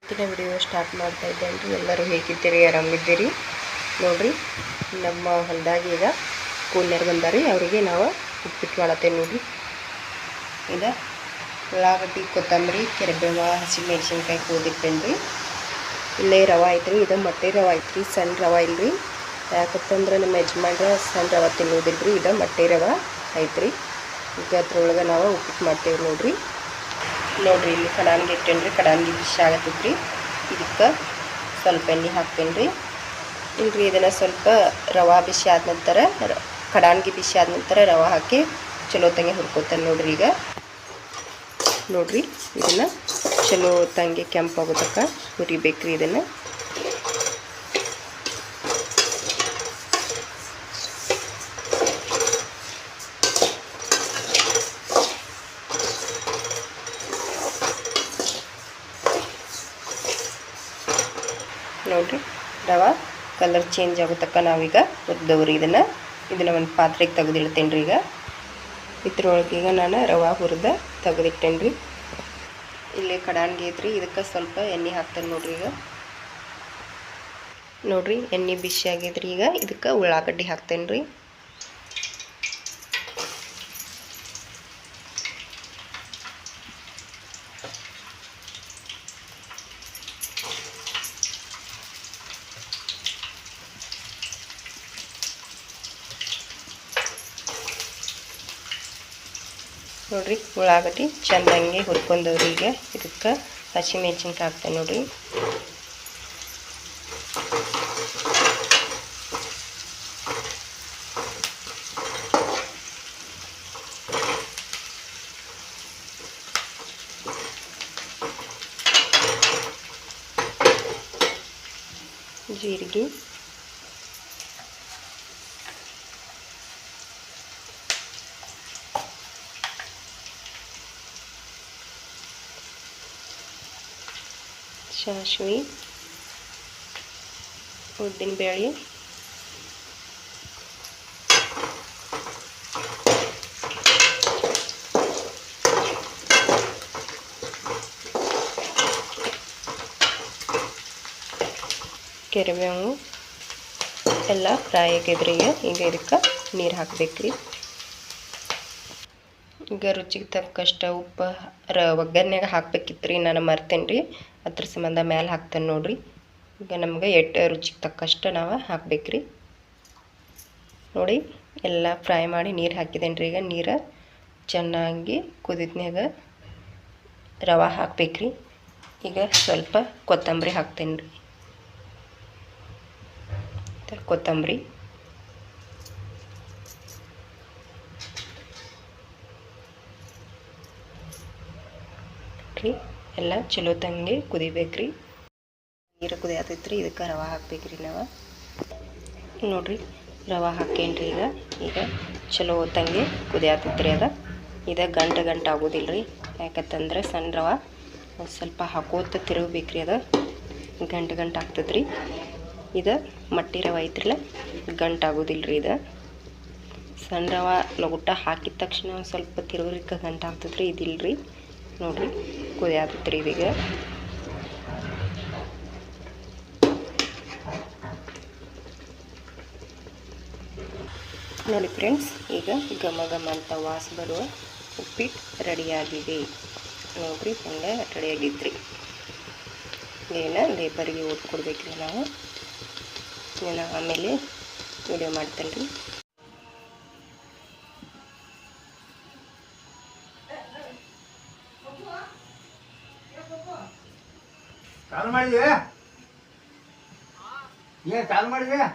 ಇವತ್ತಿನ video start ಮಾಡ್ತಾ ಇದ್ದೇನೆ. ಎಲ್ಲರೂ ಹೇಗಿದ್ದೀರಿ? ಆರಾಮಿದ್ದೀರಿ? ನೋಡ್ರಿ, ನಮ್ಮ ಹೊಲದಾಗ ಈಗ ಕೂಲರ್ ಬಂದಾರಿ. ಅವರಿಗೆ ನಾವು ಉಪ್ಪಿಟ್ಟು ಮಾಡತ್ತೇವೆ. ನೋಡ್ರಿ, ಇದು ಉಳ್ಳಾಗಡ್ಡಿ, ಕೊತ್ತಂಬರಿ, ಕರಿಬೇವು, ಹಸಿಮೆಣಸಿನ್ಕಾಯಿ ಕೂದಿಟ್ಟೇನ್ರಿ. ಇಲ್ಲೇ ರವೆ ಐತ್ರಿ. ಇದು ಮೊಟ್ಟೆ ರವೆ ಐತ್ರಿ, ಸಣ್ಣ ರವೆ ಇಲ್ರಿ. ಯಾಕಂತಂದ್ರೆ ನಮ್ಮ ಯಜಮಾನ್ರ ಸಣ್ಣ ರವೆ ತಿನ್ನೋದಿಲ್ರಿ. ಇದು ಮೊಟ್ಟೆ ರವೆ ಐತ್ರಿ. ಈಗ ಅದ್ರೊಳಗೆ ನಾವು ಉಪ್ಪಿಟ್ಟು ಮಾಡ್ತೇವೆ. ನೋಡ್ರಿ, ಇಲ್ಲಿ ಕಡಾನ್ಗೆ ಇಟ್ಟೇನ್ರಿ. ಕಡಾನ್ಗೆ ಬಿಸಿ ಆಗತ್ತೈತ್ರಿ. ಇದಕ್ಕೆ ಸ್ವಲ್ಪ ಎಣ್ಣೆ ಹಾಕ್ತೇನೆ ಇಲ್ರಿ. ಇದನ್ನು ಸ್ವಲ್ಪ ರವೆ ಬಿಸಿ ಆದ ನಂತರ, ಕಡಾನ್ಗೆ ಬಿಸಿ ಆದ ನಂತರ ರವೆ ಹಾಕಿ ಚಲೋ ತಂಗೆ ಹುರ್ಕೋತಾನೆ. ನೋಡ್ರಿ ಇದನ್ನು ಚಲೋ ತಂಗೆ ಕೆಂಪಾಗೋ ತನಕ ಹುರಿಬೇಕ್ರಿ. ಇದನ್ನು ನೋಡ್ರಿ, ರವೆ ಕಲರ್ ಚೇಂಜ್ ಆಗೋ ತನಕ ನಾವೀಗ ಹುರಿದವ್ರಿ. ಇದನ್ನು ಒಂದು ಪಾತ್ರೆಗೆ ತೆಗೆದಿಡ್ತೇನೆ ರೀ. ಈಗ ಇದ್ರೊಳಗೆ ಈಗ ನಾನು ರವೆ ಹುರಿದ ತೆಗೆದಿಟ್ಟೇನೆ ರೀ. ಇಲ್ಲಿ ಕಡಾನ್ಗೆ ಐತ್ರಿ. ಇದಕ್ಕೆ ಸ್ವಲ್ಪ ಎಣ್ಣೆ ಹಾಕ್ತೇನೆ. ನೋಡ್ರಿ ಎಣ್ಣೆ ಬಿಸಿ ಆಗೈತ್ರಿ. ಈಗ ಇದಕ್ಕೆ ಉಳ್ಳಾಗಡ್ಡಿ ಹಾಕ್ತೇನೆ ರೀ. ನೋಡ್ರಿ, ಉಳ್ಳಾಗಡ್ಡಿ ಚೆಂದಂಗೆ ಹುರ್ಕೊಂಡವ್ರಿ. ಈಗ ಇದಕ್ಕೆ ಹಸಿಮೆಣಸಿನ್ಕಾಯಿ ಹಾಕ್ತೇನೆ. ನೋಡ್ರಿ, ಜೀರಿಗೆ, ಸಾಸಿವೆ, ಉದ್ದಿನಬೇಳೆ, ಕರಿಬೇವು ಎಲ್ಲ ಫ್ರೈ ಆಗಿದ್ರಿ. ಈಗ ಇದಕ್ಕೆ ನೀರು ಹಾಕಬೇಕ್ರಿ. ಈಗ ರುಚಿಗೆ ತಕ್ಕಷ್ಟು ಉಪ್ಪು ಒಗ್ಗರಣೆಗೆ ಹಾಕ್ಬೇಕಿತ್ತು ರೀ. ನಾನು ಮರ್ತೇನೆ ರೀ. ಅದ್ರ ಸಂಬಂಧ ಮೇಲೆ ಹಾಕ್ತೇನೆ. ನೋಡ್ರಿ, ಈಗ ನಮ್ಗೆ ರುಚಿಗೆ ತಕ್ಕಷ್ಟು ನಾವು ಹಾಕ್ಬೇಕ್ರಿ. ನೋಡಿ, ಎಲ್ಲ ಫ್ರೈ ಮಾಡಿ ನೀರು ಹಾಕಿದ್ದೇನೆ ರೀ. ಈಗ ನೀರು ಚೆನ್ನಾಗಿ ಕುದಿದ್ನಾಗ ರವೆ ಹಾಕ್ಬೇಕ್ರಿ. ಈಗ ಸ್ವಲ್ಪ ಕೊತ್ತಂಬರಿ ಹಾಕ್ತೇನೆ ರೀ. ಕೊತ್ತಂಬರಿ, ಎಲ್ಲ ಚಲೋ ತಂಗೆ ಕುದಿಬೇಕ್ರಿ. ನೀರು ಕುದಿಯತೈತ್ರಿ. ಇದಕ್ಕೆ ರವೆ ಹಾಕ್ಬೇಕ್ರಿ. ನಾವು ನೋಡ್ರಿ ರವೆ ಹಾಕೇನ್ರಿ. ಈಗ ಚಲೋ ತಂಗೆ ಕುದಿಯತೈತ್ರಿ. ಇದು ಗಂಟು ಆಗೋದಿಲ್ರಿ. ಯಾಕಂತಂದ್ರೆ ಸಣ್ಣ ರವೆ ಒಂದು ಸ್ವಲ್ಪ ಹಾಕೋತ ತಿರುಗಬೇಕ್ರಿ. ಅದು ಗಂಟು ಆಗ್ತದ್ರಿ. ಇದು ಮಟ್ಟಿ ರವೆ ಐತ್ರಿಲ್ಲ, ಗಂಟು ಆಗೋದಿಲ್ರಿ. ಇದು ಸಣ್ಣ ರವೆ ಲಗುಟ್ಟ ಹಾಕಿದ ತಕ್ಷಣ ಒಂದು ಸ್ವಲ್ಪ ತಿರುಗಲಿಕ್ಕೆ ಗಂಟು ಆಗ್ತದ್ರಿ. ಇದಿಲ್ರಿ. ನೋಡ್ರಿ, ಕುದಿಯತೈತ್ರಿ. ಇದೀಗ ನೋಡಿ ಫ್ರೆಂಡ್ಸ್, ಈಗ ಘಮ ಅಂತ ವಾಸ ಬರುವ ಉಪ್ಪಿಟ್ಟು ರೆಡಿಯಾಗಿದೆ. ನೋಡ್ರಿ, ಹಂಗೆ ರೆಡಿಯಾಗಿದ್ರಿ. ಲೇಬರಿಗೆ ಓಟ್ ಕೊಡ್ಬೇಕ್ರಿ. ನಾವು ಆಮೇಲೆ ವಿಡಿಯೋ ಮಾಡ್ತೇನೆ ರೀ. ಚಾಲು ಮಾಡಿದ್ಯಾ? ಚಾಲು ಮಾಡಿದ್ಯಾ?